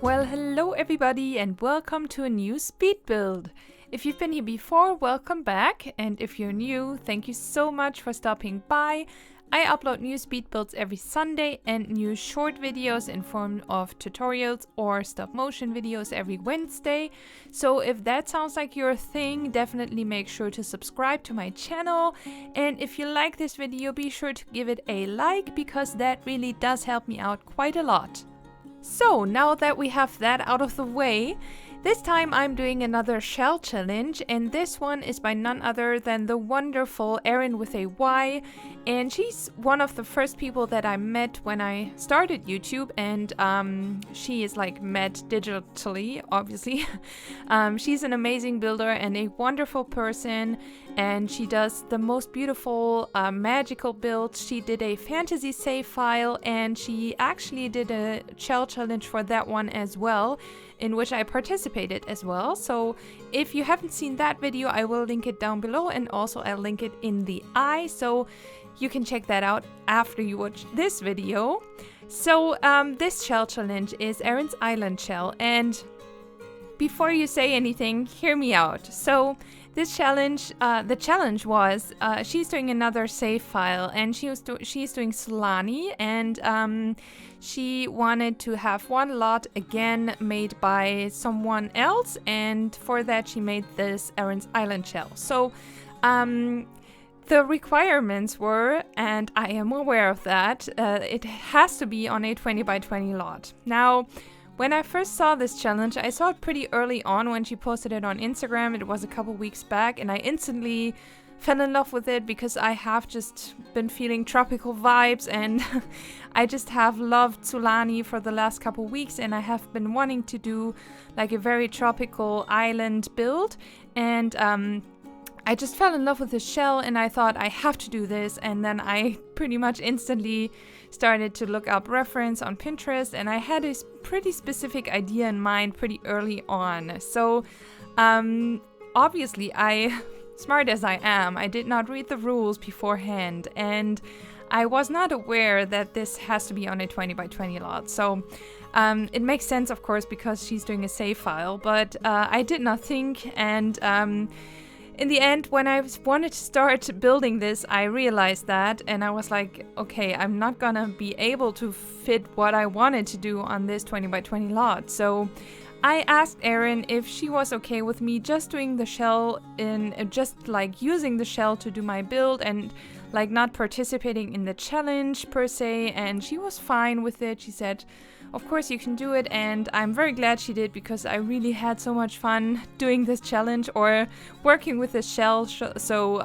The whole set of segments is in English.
Well, hello everybody and welcome to a new speed build. If you've been here before, welcome back, and if you're new, thank you so much for stopping by. I upload new speed builds every Sunday and new short videos in form of tutorials or stop motion videos every Wednesday. So if that sounds like your thing, definitely make sure to subscribe to my channel. And if you like this video, be sure to give it a like, because that really does help me out quite a lot. So now that we have that out of the way, this time I'm doing another shell challenge, and this one is by none other than the wonderful Eryn with a Y, and she's one of the first people that I met when I started YouTube, and she is like met digitally, obviously. She's an amazing builder and a wonderful person, and she does the most beautiful magical builds. She did a fantasy save file, and she actually did a shell challenge for that one as well, in which I participated as well. So if you haven't seen that video, I will link it down below, and also I'll link it in the eye, so you can check that out after you watch this video. So this shell challenge is Erynsislandshell, and before you say anything, hear me out. So this challenge, the challenge was she's doing another save file, and she's doing Sulani, and she wanted to have one lot again made by someone else, and for that she made this Erynsislandshell. So the requirements were, and I am aware of that, it has to be on a 20 by 20 lot. Now, when I first saw this challenge, I saw it pretty early on when she posted it on Instagram. It was a couple weeks back, and I instantly fell in love with it because I have just been feeling tropical vibes, and I just have loved Sulani for the last couple weeks, and I have been wanting to do like a very tropical island build, and I just fell in love with the shell, and I thought I have to do this, and then I pretty much instantly started to look up reference on Pinterest, and I had a pretty specific idea in mind pretty early on. So obviously, smart as I am, I did not read the rules beforehand, and I was not aware that this has to be on a 20 by 20 lot. So it makes sense, of course, because she's doing a save file, but I did not think, and in the end, when I wanted to start building this, I realized that, and I was like, okay, I'm not gonna be able to fit what I wanted to do on this 20 by 20 lot. So I asked Eryn if she was okay with me just doing the shell just like using the shell to do my build, and like not participating in the challenge per se, and she was fine with it. She said, of course you can do it, and I'm very glad she did, because I really had so much fun doing this challenge or working with this shell. So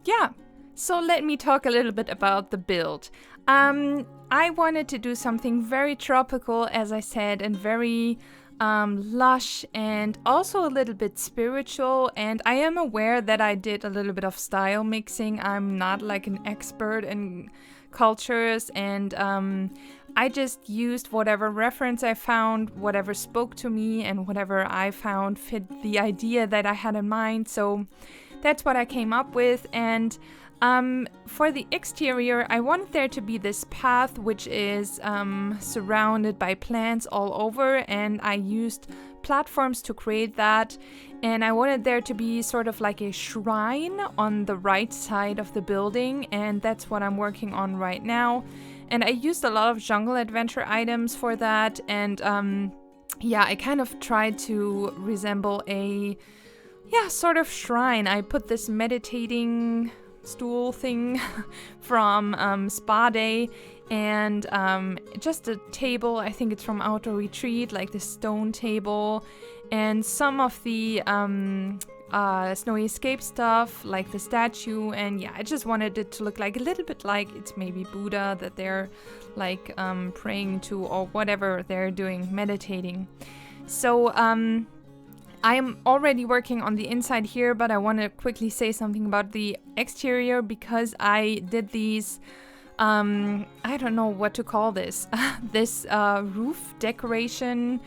yeah, so let me talk a little bit about the build. I wanted to do something very tropical, as I said, and very lush, and also a little bit spiritual, and I am aware that I did a little bit of style mixing. I'm not like an expert in cultures, and I just used whatever reference I found, whatever spoke to me, and whatever I found fit the idea that I had in mind. So that's what I came up with. And for the exterior, I wanted there to be this path which is surrounded by plants all over, and I used platforms to create that, and I wanted there to be sort of like a shrine on the right side of the building, and that's what I'm working on right now. And I used a lot of jungle adventure items for that, and yeah, I kind of tried to resemble a sort of shrine. I put this meditating stool thing from Spa Day, and just a table, I think it's from Outdoor Retreat, like the stone table, and some of the Snowy Escape stuff, like the statue. And yeah, I just wanted it to look like a little bit like it's maybe Buddha that they're like praying to, or whatever they're doing, meditating. So I'm already working on the inside here, but I want to quickly say something about the exterior, because I did these I don't know what to call this this roof decoration,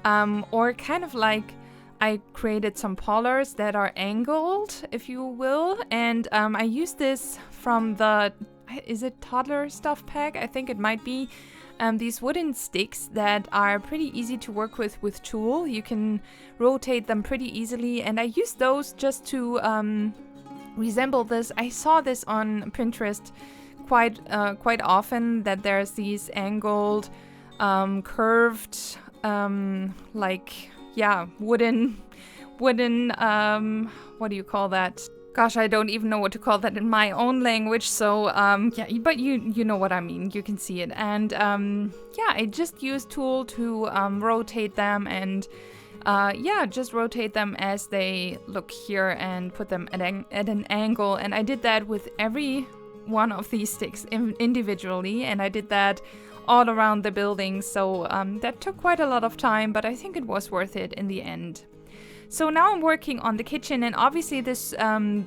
or kind of like I created some polars that are angled, if you will, and I used this from the, is it toddler stuff pack? I think it might be. these wooden sticks that are pretty easy to work with tool. You can rotate them pretty easily, and I use those just to resemble this. I saw this on Pinterest quite often, that there's these angled, curved, like, yeah, wooden, what do you call that? Gosh, I don't even know what to call that in my own language. So, yeah, but you know what I mean. You can see it. And, yeah, I just use tool to rotate them and, yeah, just rotate them as they look here and put them at an angle. And I did that with every one of these sticks individually, and I did that all around the building. So, that took quite a lot of time, but I think it was worth it in the end. So now I'm working on the kitchen, and obviously this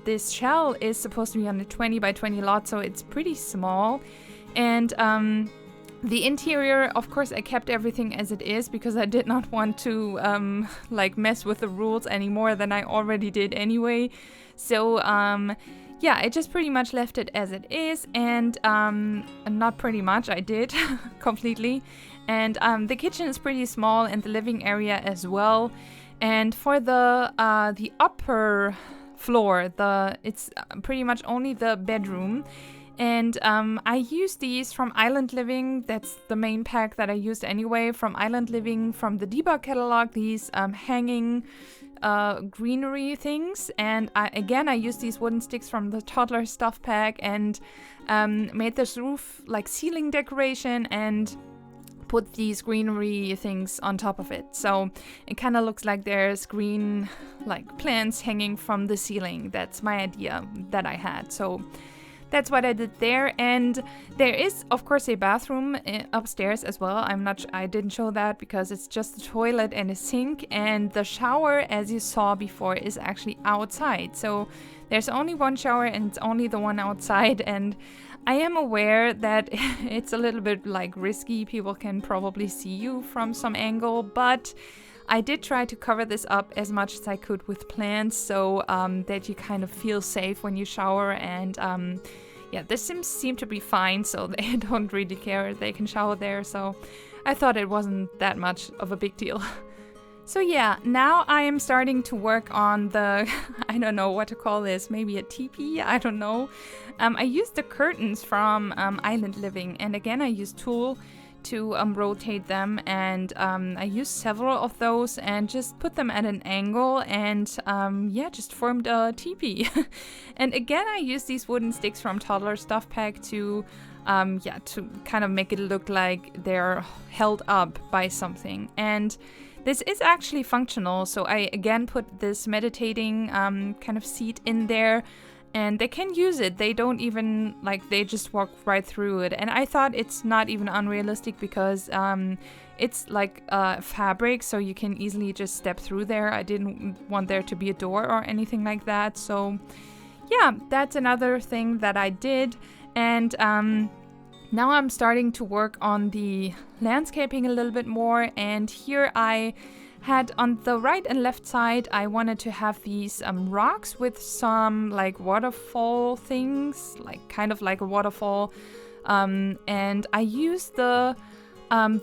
this shell is supposed to be on a 20 by 20 lot, so it's pretty small. And the interior, of course, I kept everything as it is because I did not want to like mess with the rules any more than I already did anyway. So yeah, I just pretty much left it as it is, and not pretty much, I did completely. And the kitchen is pretty small, and the living area as well. And for the upper floor, it's pretty much only the bedroom. And I use these from Island Living. That's the main pack that I used anyway, from Island Living, from the debug catalog, these hanging greenery things. And I used these wooden sticks from the toddler stuff pack, and made this roof like ceiling decoration and put these greenery things on top of it. So it kind of looks like there's green like plants hanging from the ceiling. That's my idea that I had. So that's what I did there. And there is, of course, a bathroom upstairs as well. I didn't show that because it's just a toilet and a sink, and the shower, as you saw before, is actually outside. So there's only one shower, and it's only the one outside. And I am aware that it's a little bit like risky. People can probably see you from some angle, but I did try to cover this up as much as I could with plants, so that you kind of feel safe when you shower. And yeah, this seemed to be fine, so they don't really care. They can shower there, so I thought it wasn't that much of a big deal. So yeah, now I am starting to work on the, I don't know what to call this, maybe a teepee, I don't know. I used the curtains from Island Living, and again I used tool to rotate them, and I used several of those and just put them at an angle, and yeah, just formed a teepee. And again I used these wooden sticks from Toddler Stuff Pack to yeah, to kind of make it look like they're held up by something. And this is actually functional, so I again put this meditating kind of seat in there, and they can use it. They don't even, like, they just walk right through it. And I thought it's not even unrealistic because it's like fabric, so you can easily just step through there. I didn't want there to be a door or anything like that. So yeah, that's another thing that I did. And now I'm starting to work on the landscaping a little bit more, and here I had on the right and left side, I wanted to have these rocks with some like waterfall things, like kind of like a waterfall, and I used the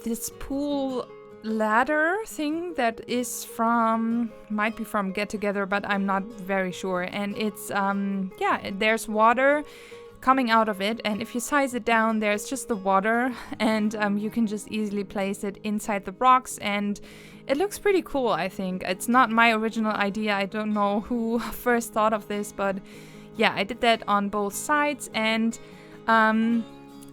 this pool ladder thing that is might be from Get Together, but I'm not very sure. And it's yeah, there's water coming out of it, and if you size it down, there's just the water, and you can just easily place it inside the rocks, and it looks pretty cool. I think it's not my original idea. I don't know who first thought of this, but yeah, I did that on both sides, and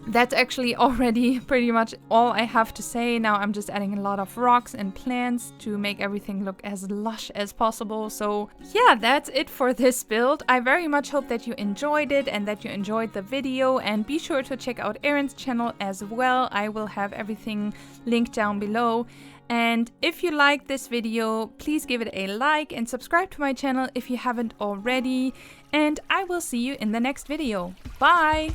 that's actually already pretty much all I have to say. Now I'm just adding a lot of rocks and plants to make everything look as lush as possible. So yeah, that's it for this build. I very much hope that you enjoyed it and that you enjoyed the video, and be sure to check out Eryn's channel as well. I will have everything linked down below. And if you liked this video, please give it a like and subscribe to my channel if you haven't already. And I will see you in the next video. Bye!